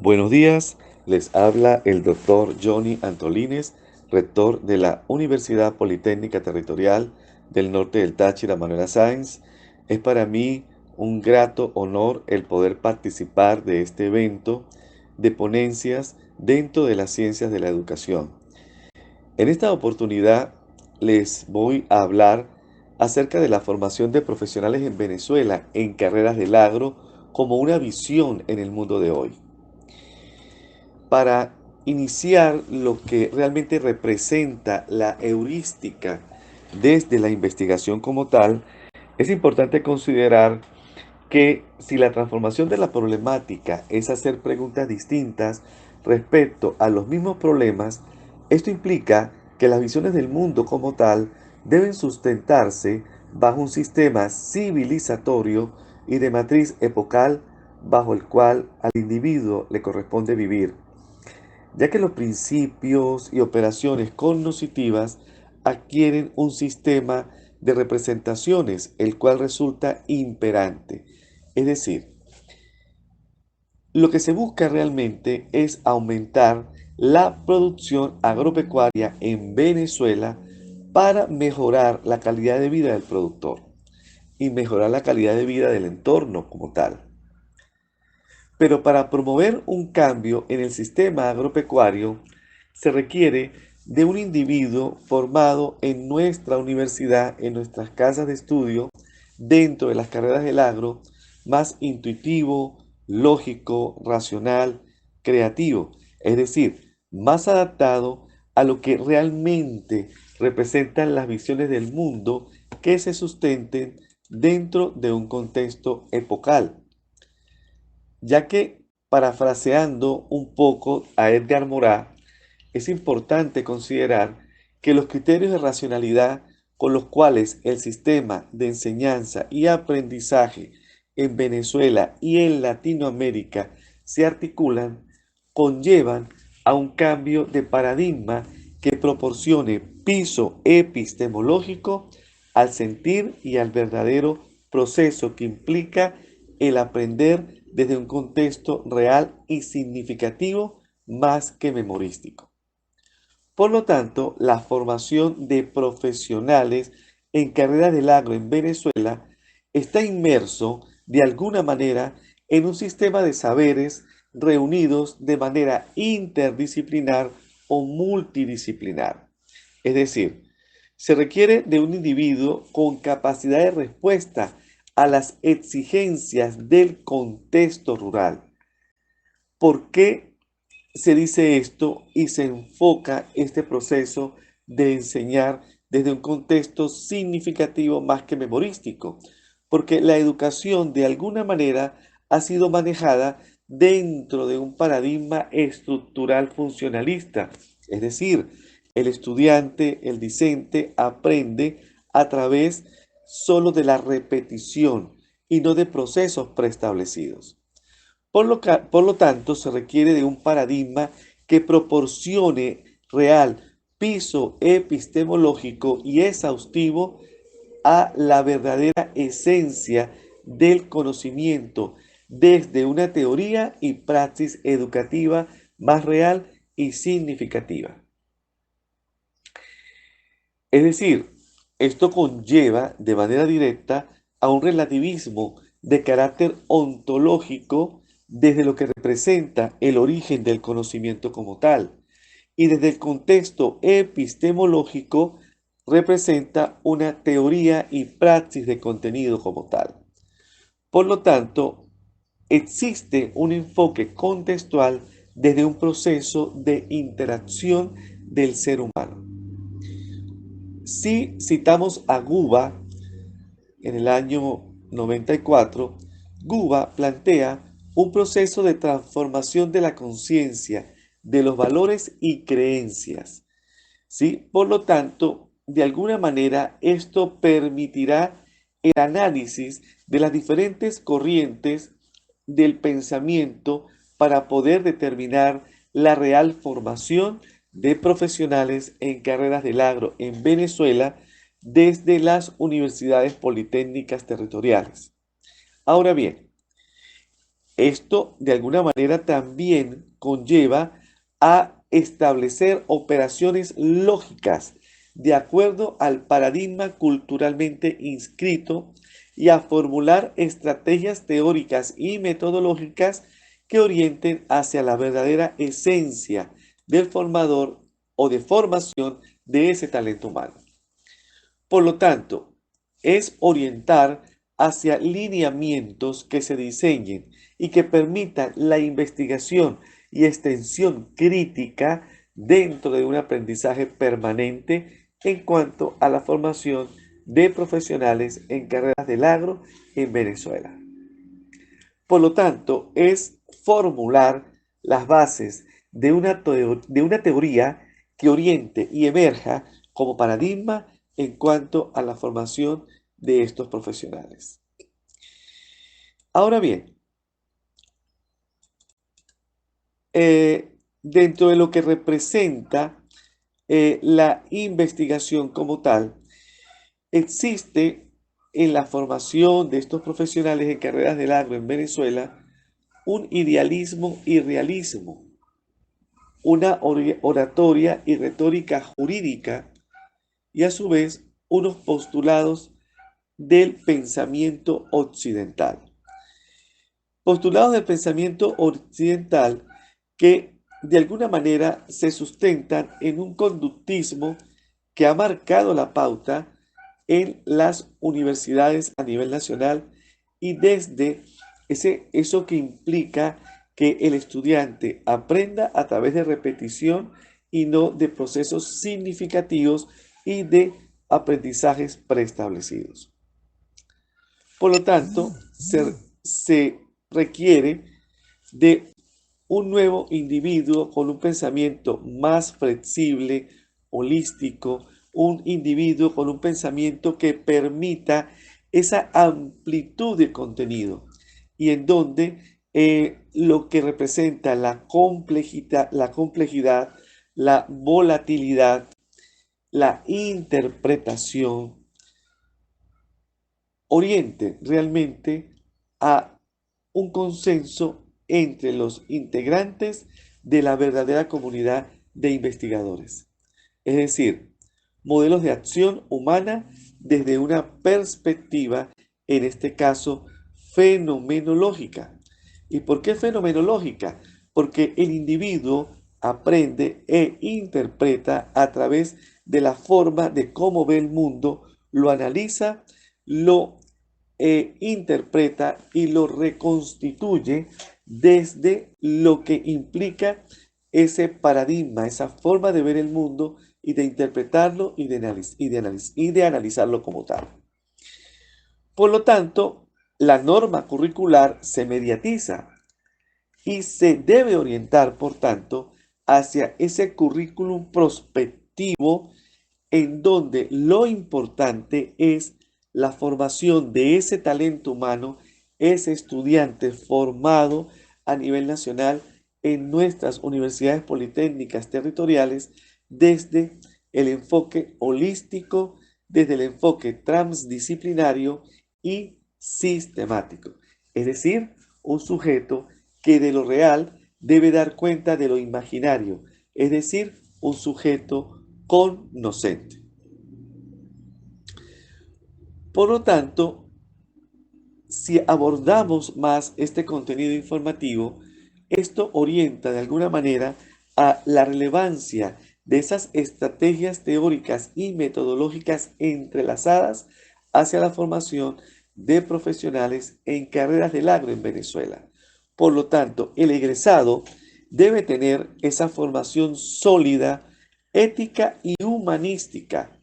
Buenos días, les habla el doctor Johnny Antolines, rector de la Universidad Politécnica Territorial del Norte del Táchira, Manuela Sáenz. Es para mí un grato honor el poder participar de este evento de ponencias dentro de las ciencias de la educación. En esta oportunidad les voy a hablar acerca de la formación de profesionales en Venezuela en carreras del agro como una visión en el mundo de hoy. Para iniciar lo que realmente representa la heurística desde la investigación como tal, es importante considerar que si la transformación de la problemática es hacer preguntas distintas respecto a los mismos problemas, esto implica que las visiones del mundo como tal deben sustentarse bajo un sistema civilizatorio y de matriz epocal bajo el cual al individuo le corresponde vivir, ya que los principios y operaciones cognitivas adquieren un sistema de representaciones, el cual resulta imperante. Es decir, lo que se busca realmente es aumentar la producción agropecuaria en Venezuela para mejorar la calidad de vida del productor y mejorar la calidad de vida del entorno como tal. Pero para promover un cambio en el sistema agropecuario se requiere de un individuo formado en nuestra universidad, en nuestras casas de estudio, dentro de las carreras del agro, más intuitivo, lógico, racional, creativo, es decir, más adaptado a lo que realmente representan las visiones del mundo que se sustenten dentro de un contexto epocal, ya que, parafraseando un poco a Edgar Morin, es importante considerar que los criterios de racionalidad con los cuales el sistema de enseñanza y aprendizaje en Venezuela y en Latinoamérica se articulan conllevan a un cambio de paradigma que proporcione piso epistemológico al sentir y al verdadero proceso que implica el aprender desde un contexto real y significativo más que memorístico. Por lo tanto, la formación de profesionales en carreras del agro en Venezuela está inmerso de alguna manera en un sistema de saberes reunidos de manera interdisciplinar o multidisciplinar. Es decir, se requiere de un individuo con capacidad de respuesta a las exigencias del contexto rural. ¿Por qué se dice esto y se enfoca este proceso de enseñar desde un contexto significativo más que memorístico? Porque la educación de alguna manera ha sido manejada dentro de un paradigma estructural funcionalista, es decir, el estudiante, el discente aprende a través solo de la repetición y no de procesos preestablecidos. Por lo tanto, se requiere de un paradigma que proporcione real piso epistemológico y exhaustivo a la verdadera esencia del conocimiento desde una teoría y praxis educativa más real y significativa. Es decir, esto conlleva de manera directa a un relativismo de carácter ontológico desde lo que representa el origen del conocimiento como tal, y desde el contexto epistemológico representa una teoría y praxis de contenido como tal. Por lo tanto, existe un enfoque contextual desde un proceso de interacción del ser humano. Si citamos a Guba en el año 94, Guba plantea un proceso de transformación de la conciencia, de los valores y creencias. ¿Sí? Por lo tanto, de alguna manera, esto permitirá el análisis de las diferentes corrientes del pensamiento para poder determinar la real formación de profesionales en carreras del agro en Venezuela desde las universidades politécnicas territoriales. Ahora bien, Esto de alguna manera también conlleva a establecer operaciones lógicas de acuerdo al paradigma culturalmente inscrito y a formular estrategias teóricas y metodológicas que orienten hacia la verdadera esencia del formador o de formación de ese talento humano. Por lo tanto, es orientar hacia lineamientos que se diseñen y que permitan la investigación y extensión crítica dentro de un aprendizaje permanente en cuanto a la formación de profesionales en carreras del agro en Venezuela. Por lo tanto, es formular las bases de una teoría que oriente y emerja como paradigma en cuanto a la formación de estos profesionales. Ahora bien, dentro de lo que representa la investigación como tal, existe en la formación de estos profesionales en carreras del agro en Venezuela un idealismo y realismo, una oratoria y retórica jurídica y a su vez unos postulados del pensamiento occidental. Postulados del pensamiento occidental que de alguna manera se sustentan en un conductismo que ha marcado la pauta en las universidades a nivel nacional y desde eso que implica que el estudiante aprenda a través de repetición y no de procesos significativos y de aprendizajes preestablecidos. Por lo tanto, se requiere de un nuevo individuo con un pensamiento más flexible, holístico, un individuo con un pensamiento que permita esa amplitud de contenido y en donde lo que representa la complejidad, la volatilidad, la interpretación, oriente realmente a un consenso entre los integrantes de la verdadera comunidad de investigadores. Es decir, modelos de acción humana desde una perspectiva, en este caso, fenomenológica. ¿Y por qué fenomenológica? Porque el individuo aprende e interpreta a través de la forma de cómo ve el mundo, lo analiza, lo interpreta y lo reconstituye desde lo que implica ese paradigma, esa forma de ver el mundo y de interpretarlo y de analizarlo como tal. Por lo tanto, la norma curricular se mediatiza y se debe orientar, por tanto, hacia ese currículum prospectivo en donde lo importante es la formación de ese talento humano, ese estudiante formado a nivel nacional en nuestras universidades politécnicas territoriales desde el enfoque holístico, desde el enfoque transdisciplinario y sistemático. Es decir, un sujeto que de lo real debe dar cuenta de lo imaginario, es decir, un sujeto conocente. Por lo tanto, si abordamos más este contenido informativo, esto orienta de alguna manera a la relevancia de esas estrategias teóricas y metodológicas entrelazadas hacia la formación de profesionales en carreras del agro en Venezuela. Por lo tanto, el egresado debe tener esa formación sólida, ética y humanística,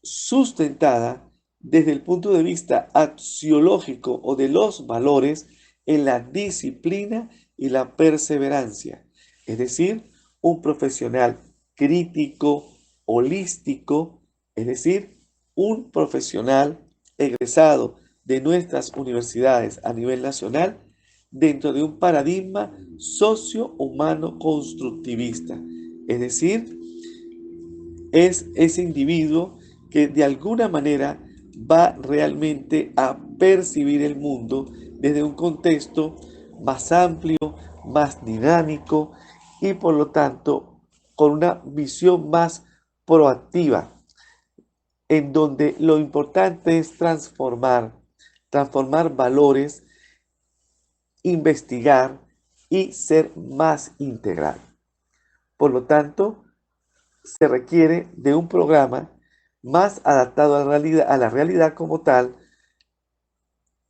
sustentada desde el punto de vista axiológico o de los valores en la disciplina y la perseverancia. Es decir, un profesional crítico, holístico, es decir, un profesional egresado de nuestras universidades a nivel nacional dentro de un paradigma socio-humano constructivista. Es decir, es ese individuo que de alguna manera va realmente a percibir el mundo desde un contexto más amplio, más dinámico y por lo tanto con una visión más proactiva, en donde lo importante es transformar valores, investigar y ser más integral. Por lo tanto, se requiere de un programa más adaptado a la realidad como tal,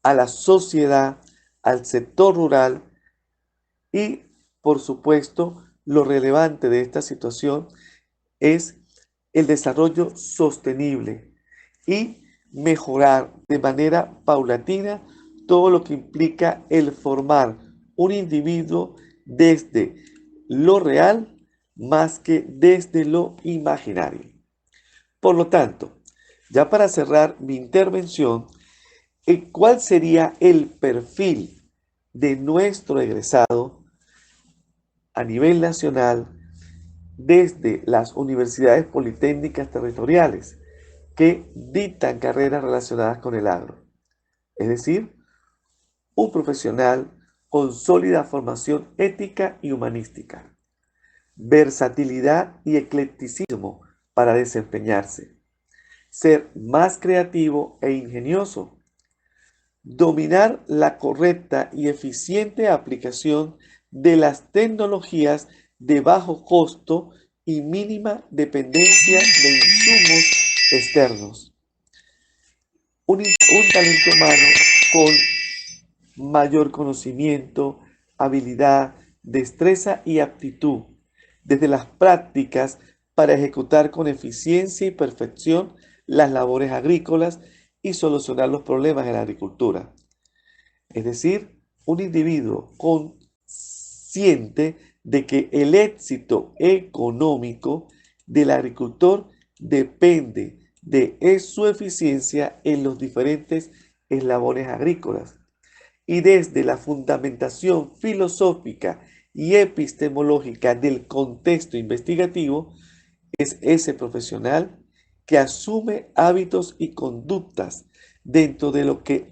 a la sociedad, al sector rural y, por supuesto, lo relevante de esta situación es el desarrollo sostenible y mejorar de manera paulatina todo lo que implica el formar un individuo desde lo real más que desde lo imaginario. Por lo tanto, ya para cerrar mi intervención, ¿cuál sería el perfil de nuestro egresado a nivel nacional desde las universidades politécnicas territoriales que dictan carreras relacionadas con el agro? Es decir, un profesional con sólida formación ética y humanística, versatilidad y eclecticismo para desempeñarse, ser más creativo e ingenioso, dominar la correcta y eficiente aplicación de las tecnologías de bajo costo y mínima dependencia de insumos externos. Un talento humano con mayor conocimiento, habilidad, destreza y aptitud, desde las prácticas para ejecutar con eficiencia y perfección las labores agrícolas y solucionar los problemas en la agricultura. Es decir, un individuo consciente de que el éxito económico del agricultor depende de su eficiencia en los diferentes eslabones agrícolas. Y desde la fundamentación filosófica y epistemológica del contexto investigativo, es ese profesional que asume hábitos y conductas dentro de lo que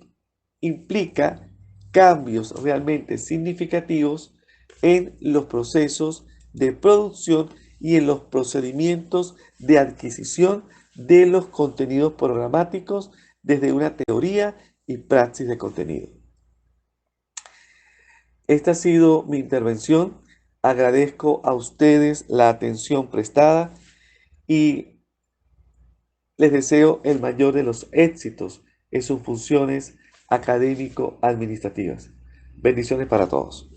implica cambios realmente significativos en los procesos de producción y en los procedimientos de adquisición de los contenidos programáticos desde una teoría y praxis de contenido. Esta ha sido mi intervención. Agradezco a ustedes la atención prestada y les deseo el mayor de los éxitos en sus funciones académico-administrativas. Bendiciones para todos.